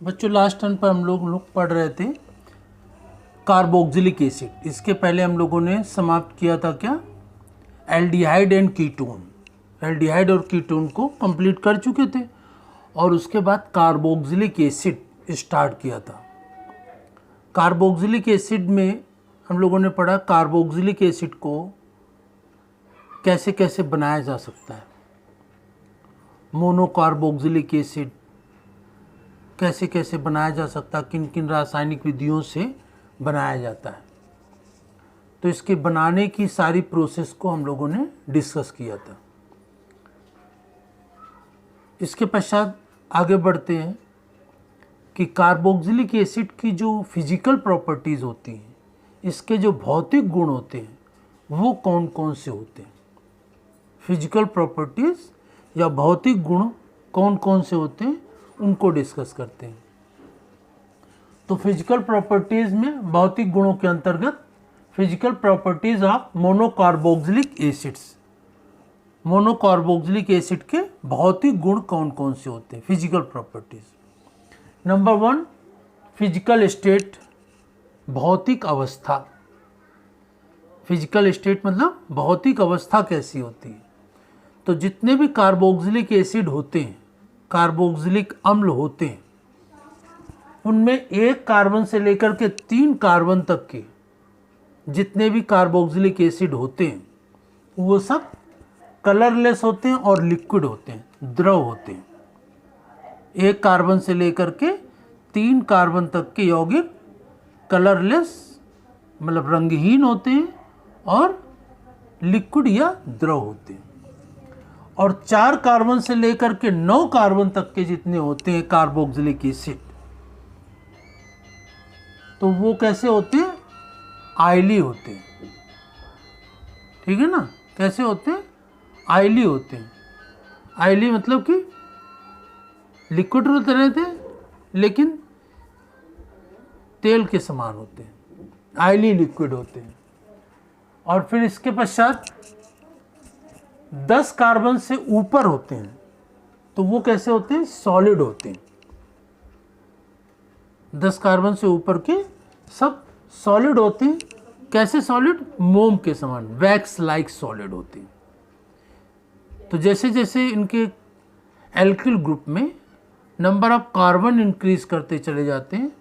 बच्चों last turn पर हम लोग पढ़ रहे थे कार्बोक्सिलिक एसिड। इसके पहले हम लोगों ने समाप्त किया था क्या, एल्डिहाइड एंड कीटोन। एल्डिहाइड और कीटोन को कंप्लीट कर चुके थे और उसके बाद कार्बोक्सिलिक एसिड स्टार्ट किया था। कार्बोक्सिलिक एसिड में हम लोगों ने पढ़ा कार्बोक्सिलिक एसिड को कैसे कैसे बनाया जा सकता है। मोनोकार्बोक्सिलिक एसिड कैसे कैसे बनाया जा सकता है, किन किन रासायनिक विधियों से बनाया जाता है। तो इसके बनाने की सारी प्रोसेस को हम लोगों ने डिस्कस किया था। इसके पश्चात आगे बढ़ते हैं कि कार्बोक्सिलिक एसिड की जो फिजिकल प्रॉपर्टीज़ होती हैं, इसके जो भौतिक गुण होते हैं वो कौन कौन से होते हैं। फिजिकल प्रॉपर्टीज़ या भौतिक गुण कौन कौन से होते हैं उनको डिस्कस करते हैं। तो फिजिकल प्रॉपर्टीज़ में भौतिक गुणों के अंतर्गत physical properties of monocarboxylic acids. Monocarboxylic acid के भौतिक गुण कौन कौन से होते हैं, physical properties. Number 1, physical state, भौतिक अवस्था। फिजिकल स्टेट मतलब भौतिक अवस्था कैसी होती है। तो जितने भी कार्बोक्सिलिक एसिड होते हैं, कार्बोक्सिलिक अम्ल होते हैं, उनमें एक कार्बन से लेकर के 3 कार्बन तक के जितने भी कार्बोक्सिलिक एसिड होते हैं वो सब कलरलेस होते हैं और लिक्विड होते हैं, द्रव होते हैं। एक कार्बन से लेकर के 3 कार्बन तक के यौगिक कलरलेस मतलब रंगहीन होते हैं और लिक्विड या द्रव होते हैं। और 4 कार्बन से लेकर के 9 कार्बन तक के जितने होते हैं कार्बोक्सिलिक एसिड, तो वो कैसे होते हैं, आयली होते हैं। ठीक है ना, कैसे होते हैं, आयली होते हैं। आयली मतलब कि लिक्विड होते रहते हैं लेकिन तेल के समान होते हैं, आयली लिक्विड होते हैं। और फिर इसके पश्चात 10 कार्बन से ऊपर होते हैं तो वो कैसे होते हैं, सॉलिड होते हैं। 10 कार्बन से ऊपर के सब सॉलिड होते हैं। कैसे सॉलिड, मोम के समान, वैक्स लाइक सॉलिड होते हैं। तो जैसे जैसे इनके एल्किल ग्रुप में नंबर ऑफ कार्बन इंक्रीज करते चले जाते हैं,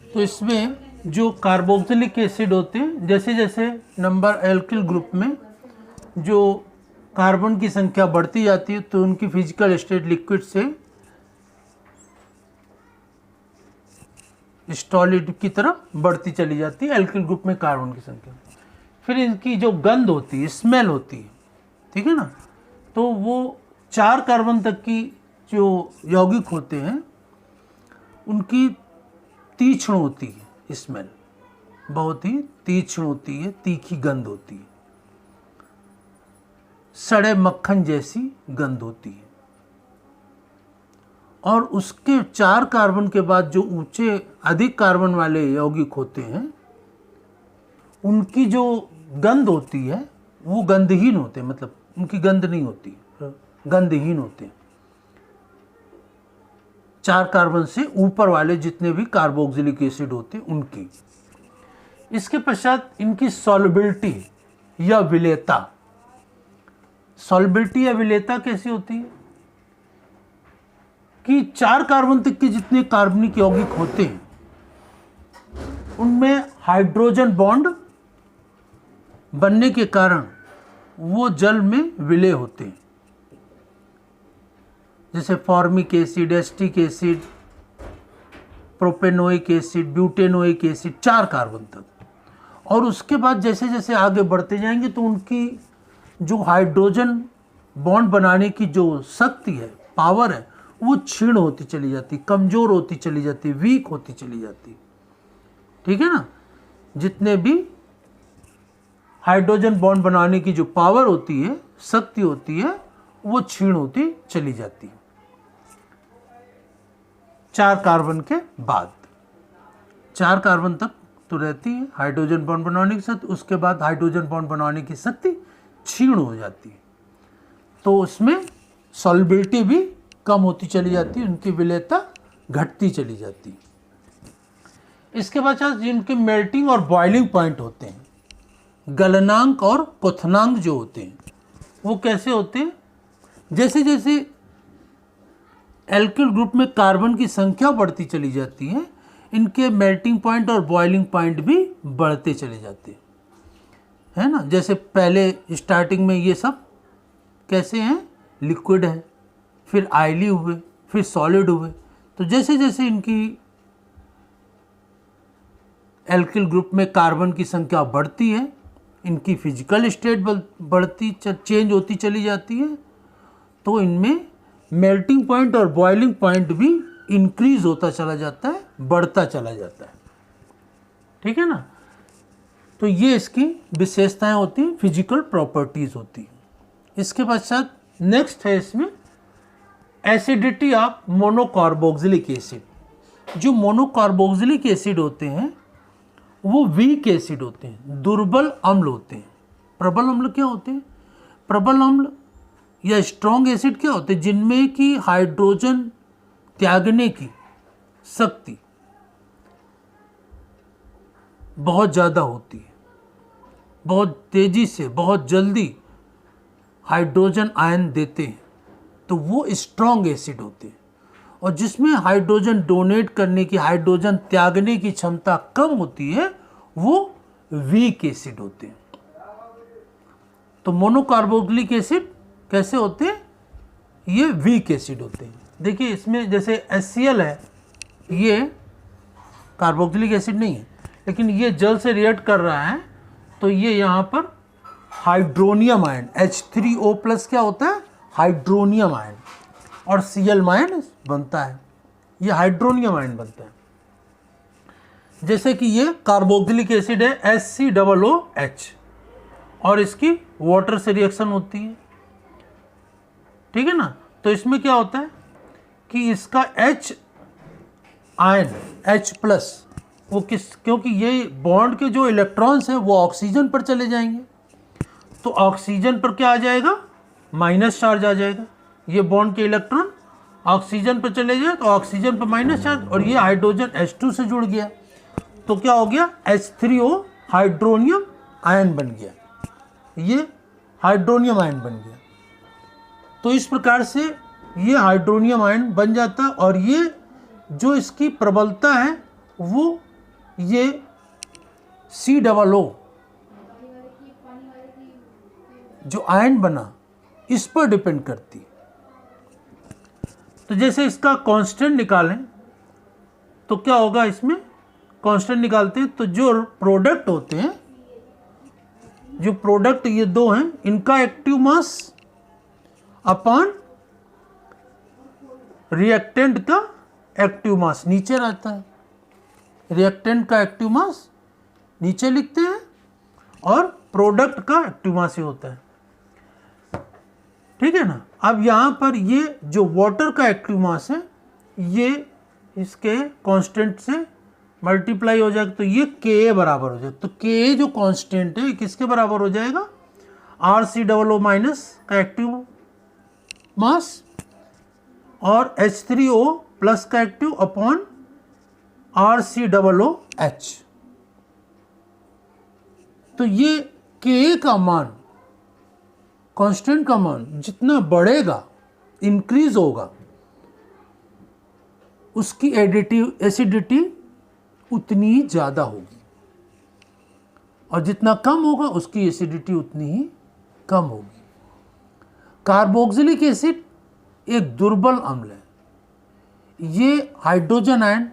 तो इसमें जो कार्बोक्सिलिक एसिड होते हैं, जैसे जैसे नंबर एल्किल ग्रुप में जो कार्बन की संख्या बढ़ती जाती है तो उनकी फिजिकल स्टेट लिक्विड से सॉलिड की तरफ बढ़ती चली जाती है, एल्किल ग्रुप में कार्बन की संख्या। फिर इनकी जो गंध होती है, स्मेल होती है, ठीक है ना, तो वो 4 कार्बन तक की जो यौगिक होते हैं उनकी तीक्ष्ण होती है स्मेल, बहुत ही तीक्ष्ण होती है, तीखी गंध होती है, सड़े मक्खन जैसी गंध होती है। और उसके 4 कार्बन के बाद जो ऊंचे अधिक कार्बन वाले यौगिक होते हैं उनकी जो गंध होती है वो गंधहीन होते हैं, मतलब उनकी गंध नहीं होती, गंधहीन होते हैं। 4 कार्बन से ऊपर वाले जितने भी कार्बोक्सिलिक एसिड होते हैं उनकी। इसके पश्चात इनकी सॉल्युबिलिटी या विलेयता। सॉल्युबिलिटी या विलेयता कैसी होती है कि 4 कार्बन तक के जितने कार्बनिक यौगिक होते हैं उनमें हाइड्रोजन बॉन्ड बनने के कारण वो जल में विलय होते हैं, जैसे formic acid, acetic acid, propanoic acid, butanoic acid, 4 carbon तक। और उसके बाद जैसे जैसे आगे बढ़ते जाएंगे तो उनकी जो हाइड्रोजन बॉन्ड बनाने की जो शक्ति है, पावर है, वो क्षीण होती चली जाती, कमज़ोर होती चली जाती, वीक होती चली जाती। ठीक है ना, जितने भी हाइड्रोजन बॉन्ड बनाने की जो पावर होती है, शक्ति होती है, वो क्षीण होती चली जाती है 4 कार्बन के बाद। 4 कार्बन तक तो रहती है, हाइड्रोजन बॉन्ड बनाने की शक्ति, उसके बाद हाइड्रोजन बॉन्ड बनाने की शक्ति क्षीण हो जाती है, तो उसमें सॉल्युबिलिटी भी कम होती चली जाती है, उनकी विलेयता घटती चली जाती है। इसके बाद जिनके मेल्टिंग और बॉइलिंग पॉइंट होते हैं, गलनांक और क्वथनांक जो होते हैं, वो कैसे होते हैं? जैसे जैसे एल्किल ग्रुप में कार्बन की संख्या बढ़ती चली जाती है, इनके मेल्टिंग पॉइंट और बॉइलिंग पॉइंट भी बढ़ते चले जाते हैं, है ना। जैसे पहले स्टार्टिंग में ये सब कैसे हैं? लिक्विड है, फिर आयली हुए, फिर सॉलिड हुए। तो जैसे जैसे इनकी एल्किल ग्रुप में कार्बन की संख्या बढ़ती है, इनकी फिजिकल स्टेट बढ़ती चेंज होती चली जाती है, तो इनमें मेल्टिंग पॉइंट और बॉइलिंग पॉइंट भी इंक्रीज होता चला जाता है, बढ़ता चला जाता है, ठीक है ना। तो ये इसकी विशेषताएं होती हैं, फिजिकल प्रॉपर्टीज होती हैं। इसके पश्चात नेक्स्ट है इसमें एसिडिटी ऑफ मोनोकार्बोक्सिलिक एसिड। जो मोनोकार्बोक्सिलिक एसिड होते हैं वो वीक एसिड होते हैं, दुर्बल अम्ल होते हैं। प्रबल अम्ल क्या होते हैं? प्रबल अम्ल या स्ट्रॉन्ग एसिड क्या होते हैं? जिनमें कि हाइड्रोजन त्यागने की शक्ति बहुत ज़्यादा होती है, बहुत तेज़ी से, बहुत जल्दी हाइड्रोजन आयन देते हैं, तो वो स्ट्रॉन्ग एसिड होते हैं। और जिसमें हाइड्रोजन डोनेट करने की, हाइड्रोजन त्यागने की क्षमता कम होती है, वो वीक एसिड होते हैं। तो मोनोकार्बोक्सिलिक एसिड कैसे होते हैं? ये वीक एसिड होते हैं। देखिए इसमें जैसे HCl है, ये कार्बोक्सिलिक एसिड नहीं है, लेकिन ये जल से रिएक्ट कर रहा है, तो ये यहाँ पर हाइड्रोनियम आयन H3O+ क्या होता है? हाइड्रोनियम आयन, और Cl- बनता है, ये हाइड्रोनियम आयन बनता है। जैसे कि ये कार्बोक्सिलिक एसिड है HCOOH, और इसकी वाटर से रिएक्शन होती है, ठीक है ना। तो इसमें क्या होता है कि इसका H आयन H+, वो क्योंकि ये बॉन्ड के जो इलेक्ट्रॉन्स हैं वो ऑक्सीजन पर चले जाएंगे, तो ऑक्सीजन पर क्या आ जाएगा? माइनस चार्ज आ जाएगा। ये बॉन्ड के इलेक्ट्रॉन ऑक्सीजन पर चले जाए तो ऑक्सीजन पर माइनस चार्ज, और ये हाइड्रोजन H2 से जुड़ गया, तो क्या हो गया? H3O हाइड्रोनियम आयन बन गया, ये हाइड्रोनियम आयन बन गया। तो इस प्रकार से ये हाइड्रोनियम आयन बन जाता, और ये जो इसकी प्रबलता है वो ये COO जो आयन बना इस पर डिपेंड करती है। तो जैसे इसका कांस्टेंट निकालें तो क्या होगा? इसमें कांस्टेंट निकालते हैं तो जो प्रोडक्ट होते हैं, जो प्रोडक्ट ये दो हैं, इनका एक्टिव मास अपॉन रिएक्टेंट का एक्टिव मास नीचे रहता है। रिएक्टेंट का एक्टिव मास नीचे लिखते हैं और प्रोडक्ट का एक्टिव मास ही होता है, ठीक है ना। अब यहाँ पर ये जो वाटर का एक्टिव मास है, ये इसके कांस्टेंट से मल्टीप्लाई हो जाएगा, तो ये Ka बराबर हो जाएगा। तो Ka जो कांस्टेंट है किसके बराबर हो जाएगा? RCOO- का एक्टिव मास और H3O+ का एक्टिव अपॉन RCOOH। तो ये Ka का मान, कांस्टेंट का मान जितना बढ़ेगा, इंक्रीज होगा, उसकी एसिडिटी उतनी ही ज़्यादा होगी, और जितना कम होगा उसकी एसिडिटी उतनी ही कम होगी। कार्बोक्सिलिक एसिड एक दुर्बल अम्ल है, ये हाइड्रोजन आयन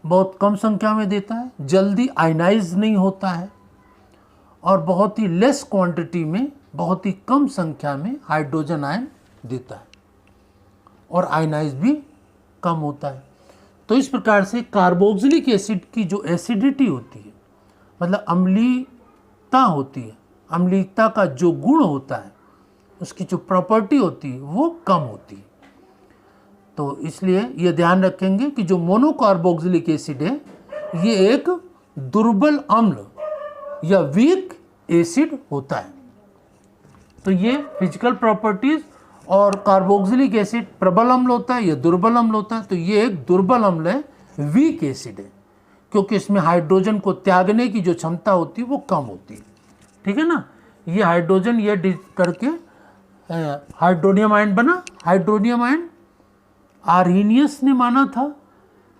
बहुत कम संख्या में देता है, जल्दी आयनाइज नहीं होता है, और बहुत ही लेस क्वांटिटी में, बहुत ही कम संख्या में हाइड्रोजन आयन देता है, और आयनाइज भी कम होता है। तो इस प्रकार से कार्बोक्सिलिक एसिड की जो एसिडिटी होती है, मतलब अम्लीयता होती है, अम्लीयता का जो गुण होता है, उसकी जो प्रॉपर्टी होती है वो कम होती है। तो इसलिए ये ध्यान रखेंगे कि जो मोनोकार्बोक्सिलिक एसिड है ये एक दुर्बल अम्ल या वीक एसिड होता है। तो ये फिजिकल प्रॉपर्टीज। और कार्बोक्सिलिक एसिड प्रबल अम्ल होता है या दुर्बल अम्ल होता है। तो ये एक दुर्बल अम्ल है, वीक एसिड है, क्योंकि इसमें हाइड्रोजन को त्यागने की जो क्षमता होती है वो कम होती है। ठीक है ना। ये हाइड्रोजन ये करके हाइड्रोनियम आयन बना। हाइड्रोनियम आयन आर्हीनियस ने माना था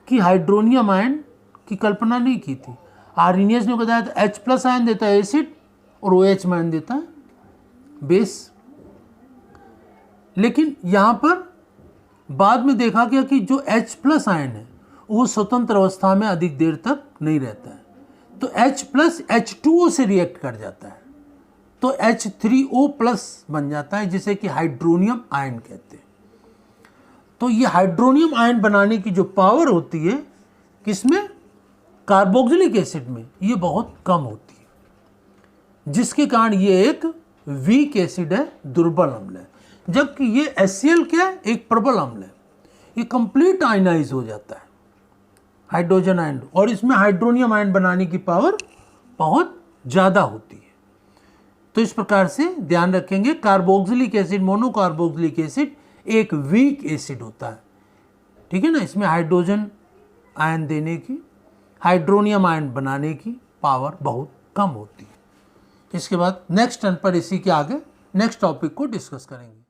कि हाइड्रोनियम आयन की कल्पना नहीं की थी। आर्हीनियस ने बताया था H+ आयन देता है एसिड और OH आयन देता है बेस। लेकिन यहाँ पर बाद में देखा गया कि जो H+ आयन है वो स्वतंत्र अवस्था में अधिक देर तक नहीं रहता है, तो H+ H2O से रिएक्ट कर जाता है, तो H3O+ बन जाता है, जिसे कि हाइड्रोनियम आयन कहते हैं। तो ये हाइड्रोनियम आयन बनाने की जो पावर होती है किसमें, कार्बोक्सिलिक एसिड में, ये बहुत कम होती है, जिसके कारण ये एक वीक एसिड है, दुर्बल अम्ल है। जबकि ये HCl क्या है, एक प्रबल अम्ल है, ये कंप्लीट आयनाइज हो जाता है हाइड्रोजन आयन, और इसमें हाइड्रोनियम आयन बनाने की पावर बहुत ज़्यादा होती है। तो इस प्रकार से ध्यान रखेंगे, कार्बोक्सिलिक एसिड, मोनोकार्बोक्सिलिक एसिड एक वीक एसिड होता है। ठीक है ना। इसमें हाइड्रोजन आयन देने की, हाइड्रोनियम आयन बनाने की पावर बहुत कम होती है। इसके बाद नेक्स्ट टर्न पर इसी के आगे नेक्स्ट टॉपिक को डिस्कस करेंगे।